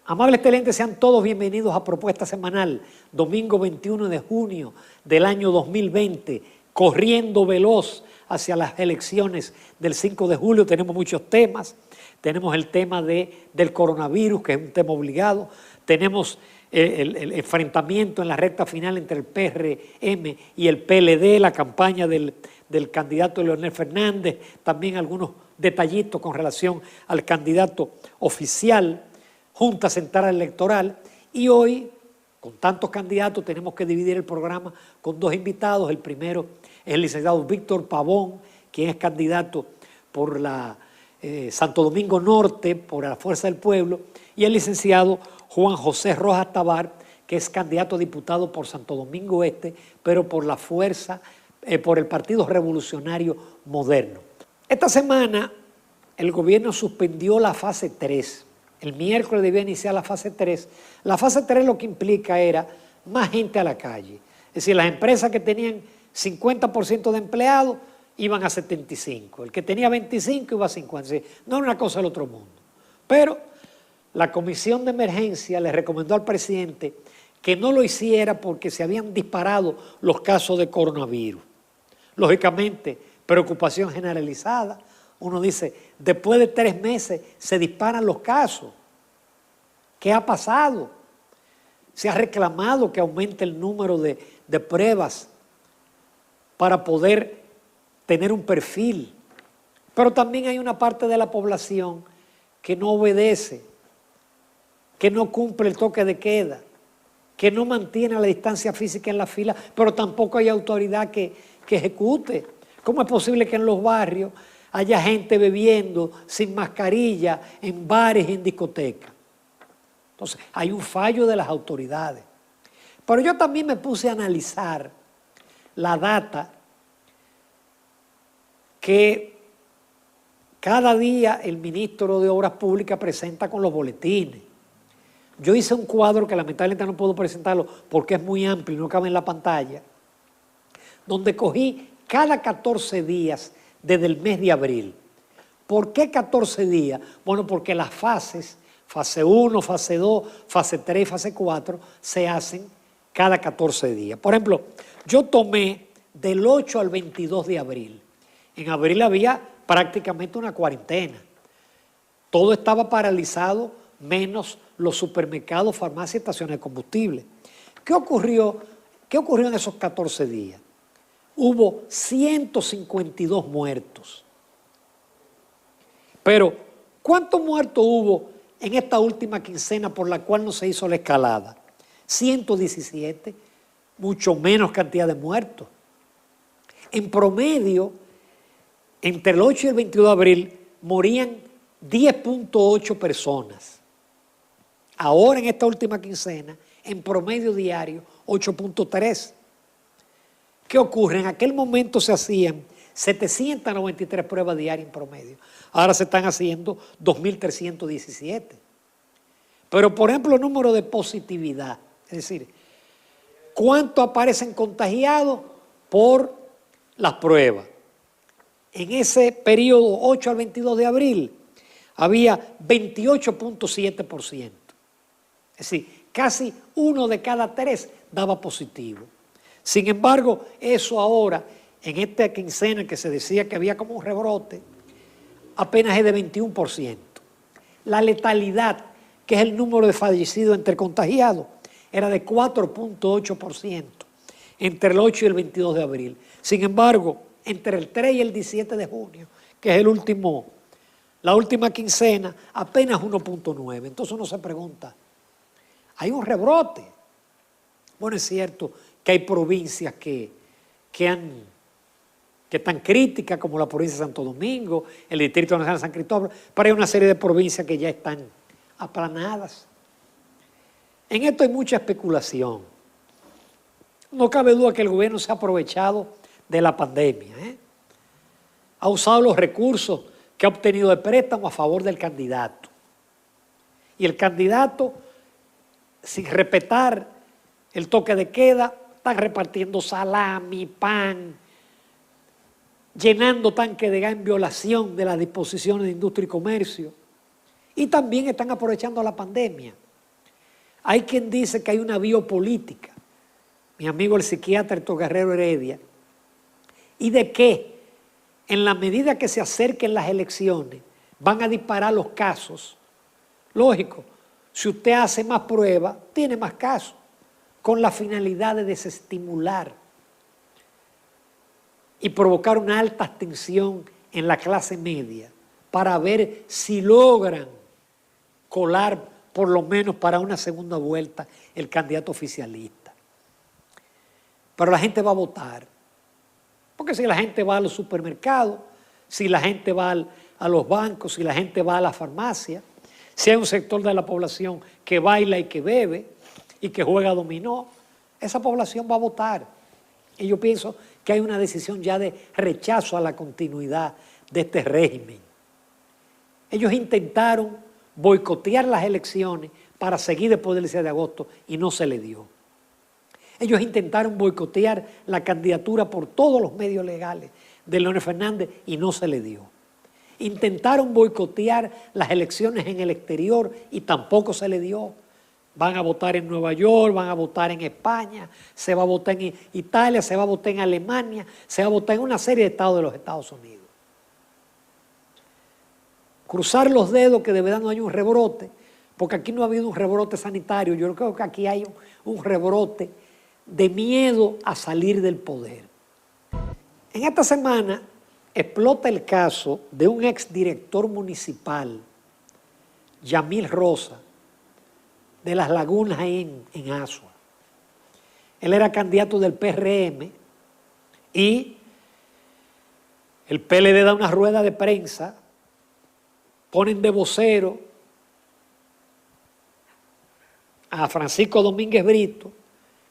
Amables televidentes, sean todos bienvenidos a Propuesta Semanal, domingo 21 de junio del año 2020, corriendo veloz hacia las elecciones del 5 de julio. Tenemos muchos temas, tenemos el tema del coronavirus, que es un tema obligado, tenemos el enfrentamiento en la recta final entre el PRM y el PLD, la campaña del candidato Leonel Fernández, también algunos detallitos con relación al candidato oficial, Junta Central Electoral, y hoy, con tantos candidatos, tenemos que dividir el programa con dos invitados. El primero es el licenciado Víctor Pavón, quien es candidato por la Santo Domingo Norte, por la Fuerza del Pueblo, y el licenciado Juan José Rojas Tabar, que es candidato a diputado por Santo Domingo Este, pero por la Fuerza, por el Partido Revolucionario Moderno. Esta semana el gobierno suspendió la fase 3. El miércoles debía iniciar la fase 3. La fase 3 lo que implica era más gente a la calle. Es decir, las empresas que tenían 50% de empleados iban a 75. El que tenía 25 iba a 50. Es decir, no era una cosa del otro mundo. Pero la Comisión de Emergencia le recomendó al presidente que no lo hiciera porque se habían disparado los casos de coronavirus. Lógicamente, preocupación generalizada. Uno dice, después de 3 meses se disparan los casos. ¿Qué ha pasado? Se ha reclamado que aumente el número de pruebas para poder tener un perfil. Pero también hay una parte de la población que no obedece, que no cumple el toque de queda, que no mantiene la distancia física en la fila, pero tampoco hay autoridad que ejecute. ¿Cómo es posible que en los barrios haya gente bebiendo sin mascarilla en bares y en discotecas? Entonces, hay un fallo de las autoridades. Pero yo también me puse a analizar la data que cada día el ministro de Obras Públicas presenta con los boletines. Yo hice un cuadro que lamentablemente no puedo presentarlo porque es muy amplio y no cabe en la pantalla, donde cogí cada 14 días desde el mes de abril. ¿Por qué 14 días? Bueno, porque las fases, fase 1, fase 2, fase 3 y fase 4, se hacen cada 14 días. Por ejemplo, yo tomé del 8 al 22 de abril. En abril había prácticamente una cuarentena. Todo estaba paralizado, menos los supermercados, farmacias y estaciones de combustible. ¿Qué ocurrió en esos 14 días? Hubo 152 muertos. Pero, ¿cuántos muertos hubo en esta última quincena por la cual no se hizo la escalada? 117, mucho menos cantidad de muertos. En promedio, entre el 8 y el 22 de abril, morían 10.8 personas. Ahora, en esta última quincena, en promedio diario, 8.3. ¿Qué ocurre? En aquel momento se hacían 793 pruebas diarias en promedio. Ahora se están haciendo 2.317. Pero, por ejemplo, el número de positividad, es decir, ¿cuánto aparecen contagiados por las pruebas? En ese periodo 8 al 22 de abril había 28.7%. Es decir, casi 1 de cada 3 daba positivo. Sin embargo, eso ahora, en esta quincena que se decía que había como un rebrote, apenas es de 21%. La letalidad, que es el número de fallecidos entre contagiados, era de 4.8% entre el 8 y el 22 de abril. Sin embargo, entre el 3 y el 17 de junio, que es la última quincena, apenas 1.9%. Entonces uno se pregunta, ¿hay un rebrote? Bueno, es cierto que hay provincias que están críticas, como la provincia de Santo Domingo, el Distrito Nacional de San Cristóbal, pero hay una serie de provincias que ya están aplanadas. En esto hay mucha especulación. No cabe duda que el gobierno se ha aprovechado de la pandemia. Ha usado los recursos que ha obtenido de préstamo a favor del candidato. Y el candidato, sin respetar el toque de queda, están repartiendo salami, pan, llenando tanques de gas en violación de las disposiciones de industria y comercio. Y también están aprovechando la pandemia. Hay quien dice que hay una biopolítica, mi amigo el psiquiatra Héctor Guerrero Heredia, y de que en la medida que se acerquen las elecciones van a disparar los casos. Lógico, si usted hace más pruebas, tiene más casos, con la finalidad de desestimular y provocar una alta abstención en la clase media para ver si logran colar por lo menos para una segunda vuelta el candidato oficialista. Pero la gente va a votar, porque si la gente va a los supermercados, si la gente va a los bancos, si la gente va a la farmacia, si hay un sector de la población que baila y que bebe y que juega dominó, esa población va a votar. Y yo pienso que hay una decisión ya de rechazo a la continuidad de este régimen. Ellos intentaron boicotear las elecciones para seguir después del 6 de agosto y no se le dio. Ellos intentaron boicotear la candidatura por todos los medios legales de Leonel Fernández y no se le dio. Intentaron boicotear las elecciones en el exterior y tampoco se le dio. Van a votar en Nueva York, van a votar en España, se va a votar en Italia, se va a votar en Alemania, se va a votar en una serie de estados de los Estados Unidos. Cruzar los dedos que de verdad no hay un rebrote, porque aquí no ha habido un rebrote sanitario. Yo creo que aquí hay un rebrote de miedo a salir del poder. En esta semana explota el caso de un exdirector municipal, Yamil Rosa, de Las Lagunas en Asua. Él era candidato del PRM y el PLD da una rueda de prensa, ponen de vocero a Francisco Domínguez Brito,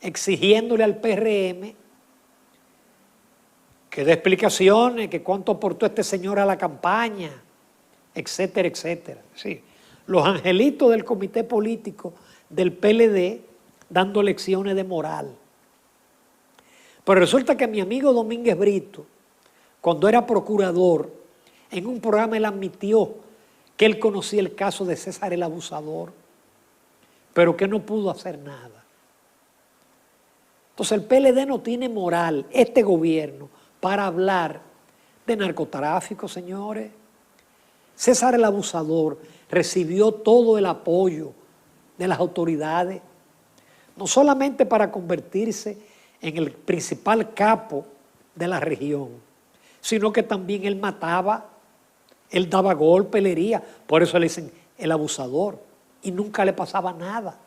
exigiéndole al PRM que dé explicaciones, que cuánto aportó este señor a la campaña, etcétera, etcétera. Sí. Los angelitos del comité político del PLD dando lecciones de moral. Pero resulta que mi amigo Domínguez Brito, cuando era procurador, en un programa él admitió que él conocía el caso de César el Abusador, pero que no pudo hacer nada. Entonces el PLD no tiene moral, este gobierno, para hablar de narcotráfico, señores. César el Abusador recibió todo el apoyo de las autoridades, no solamente para convertirse en el principal capo de la región, sino que también él mataba, él daba golpe, él hería, por eso le dicen el abusador, y nunca le pasaba nada.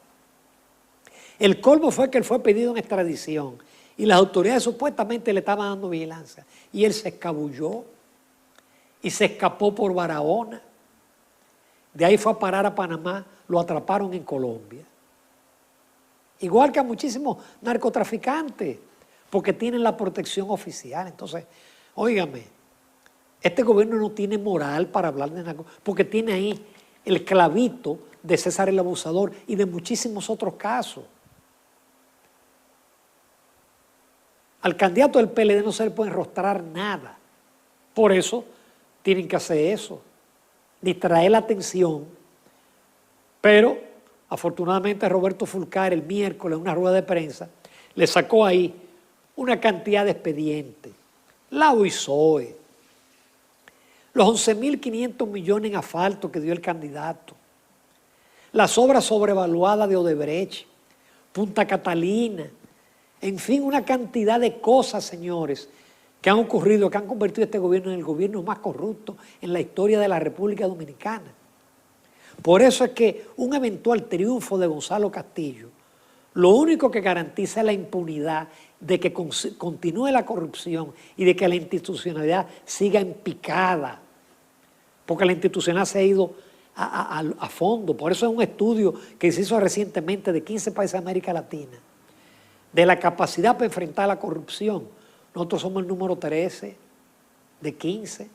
El colmo fue que él fue pedido en extradición y las autoridades supuestamente le estaban dando vigilancia y él se escabulló y se escapó por Barahona. De ahí fue a parar a Panamá, lo atraparon en Colombia. Igual que a muchísimos narcotraficantes, porque tienen la protección oficial. Entonces, óigame, este gobierno no tiene moral para hablar de narcotráfico, porque tiene ahí el clavito de César el Abusador y de muchísimos otros casos. Al candidato del PLD no se le puede enrostrar nada. Por eso tienen que hacer eso, distraer la atención. Pero afortunadamente Roberto Fulcar el miércoles en una rueda de prensa le sacó ahí una cantidad de expedientes. La UISOE, los 11.500 millones en asfalto que dio el candidato, las obras sobrevaluadas de Odebrecht, Punta Catalina, en fin, una cantidad de cosas, señores, que han ocurrido, que han convertido este gobierno en el gobierno más corrupto en la historia de la República Dominicana. Por eso es que un eventual triunfo de Gonzalo Castillo, lo único que garantiza es la impunidad de que continúe la corrupción y de que la institucionalidad siga en picada, porque la institucionalidad se ha ido a fondo. Por eso es un estudio que se hizo recientemente de 15 países de América Latina, de la capacidad para enfrentar la corrupción. Nosotros somos el número 13 de 15,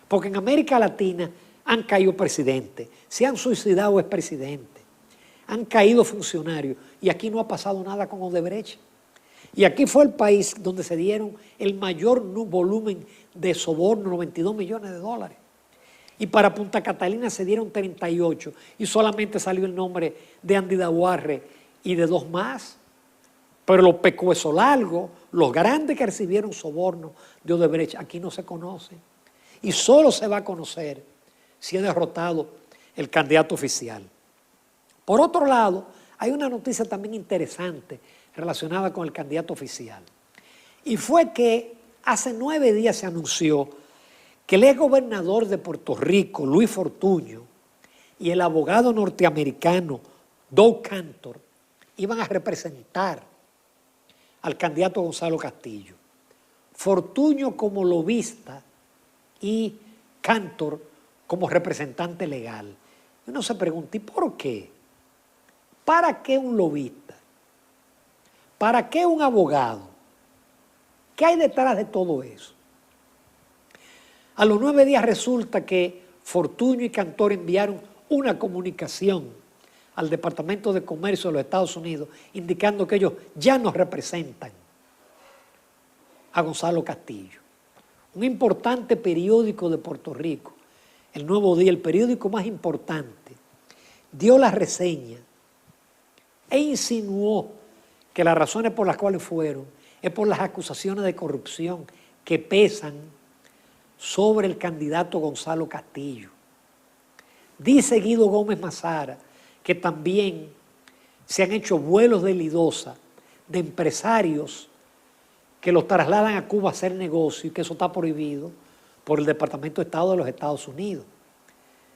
porque en América Latina han caído presidentes, se han suicidado expresidentes, han caído funcionarios y aquí no ha pasado nada con Odebrecht. Y aquí fue el país donde se dieron el mayor volumen de soborno, 92 millones de dólares. Y para Punta Catalina se dieron 38 y solamente salió el nombre de Andy Daguarre y de 2 más. Pero los pecuesos largos, los grandes que recibieron soborno de Odebrecht, aquí no se conocen. Y solo se va a conocer si es derrotado el candidato oficial. Por otro lado, hay una noticia también interesante relacionada con el candidato oficial. Y fue que hace 9 días se anunció que el ex gobernador de Puerto Rico, Luis Fortuño, y el abogado norteamericano Doug Cantor iban a representar al candidato Gonzalo Castillo. Fortuño como lobista y Cantor como representante legal. Uno se pregunta, ¿y por qué? ¿Para qué un lobista? ¿Para qué un abogado? ¿Qué hay detrás de todo eso? A los 9 días resulta que Fortuño y Cantor enviaron una comunicación al Departamento de Comercio de los Estados Unidos indicando que ellos ya no representan a Gonzalo Castillo. Un importante periódico de Puerto Rico, El Nuevo Día, el periódico más importante, dio la reseña e insinuó que las razones por las cuales fueron es por las acusaciones de corrupción que pesan sobre el candidato Gonzalo Castillo. Dice Guido Gómez Mazara que también se han hecho vuelos de lidosa de empresarios que los trasladan a Cuba a hacer negocio y que eso está prohibido por el Departamento de Estado de los Estados Unidos.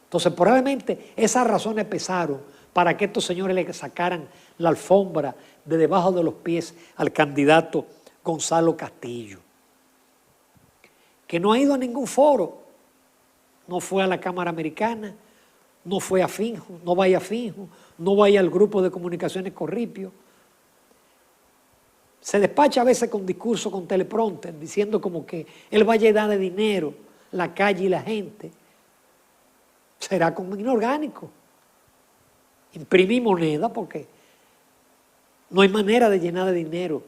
Entonces, probablemente esas razones pesaron para que estos señores le sacaran la alfombra de debajo de los pies al candidato Gonzalo Castillo, que no ha ido a ningún foro, no fue a la Cámara Americana, no fue a Finjo, no vaya a Finjo, no vaya al grupo de comunicaciones Corripio. Se despacha a veces con discurso con teleprompter, diciendo como que él va a llenar de dinero la calle y la gente. Será como inorgánico. Imprimir moneda porque no hay manera de llenar de dinero,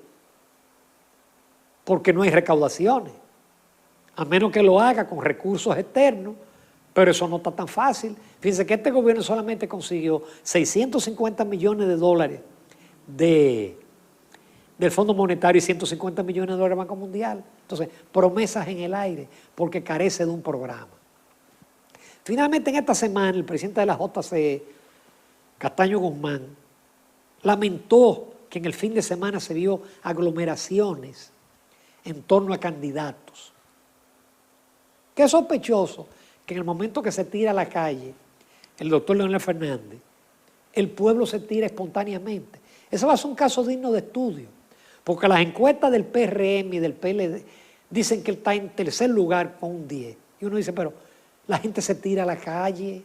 porque no hay recaudaciones, a menos que lo haga con recursos externos, pero eso no está tan fácil. Fíjense que este gobierno solamente consiguió 650 millones de dólares del Fondo Monetario y 150 millones de dólares del Banco Mundial. Entonces, promesas en el aire, porque carece de un programa. Finalmente, en esta semana, el presidente de la JCE, Castaño Guzmán, lamentó que en el fin de semana se vio aglomeraciones en torno a candidatos. Qué sospechoso que en el momento que se tira a la calle el doctor Leonel Fernández, el pueblo se tira espontáneamente. Eso va a ser un caso digno de estudio, porque las encuestas del PRM y del PLD dicen que él está en tercer lugar con un 10. Y uno dice, pero la gente se tira a la calle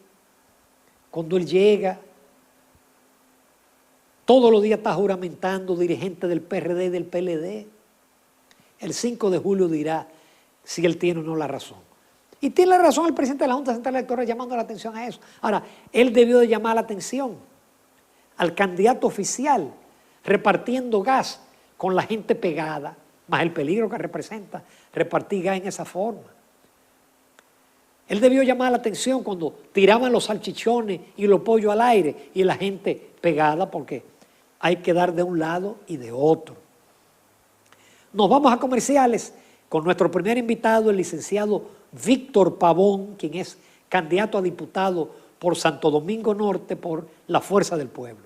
cuando él llega. Todos los días está juramentando dirigente del PRD y del PLD. El 5 de julio dirá si él tiene o no la razón. Y tiene la razón el presidente de la Junta Central Electoral llamando la atención a eso. Ahora, él debió de llamar la atención al candidato oficial repartiendo gas con la gente pegada, más el peligro que representa repartir gas en esa forma. Él debió llamar la atención cuando tiraban los salchichones y los pollos al aire y la gente pegada, porque hay que dar de un lado y de otro. Nos vamos a comerciales con nuestro primer invitado, el licenciado Víctor Pavón, quien es candidato a diputado por Santo Domingo Norte por la Fuerza del Pueblo.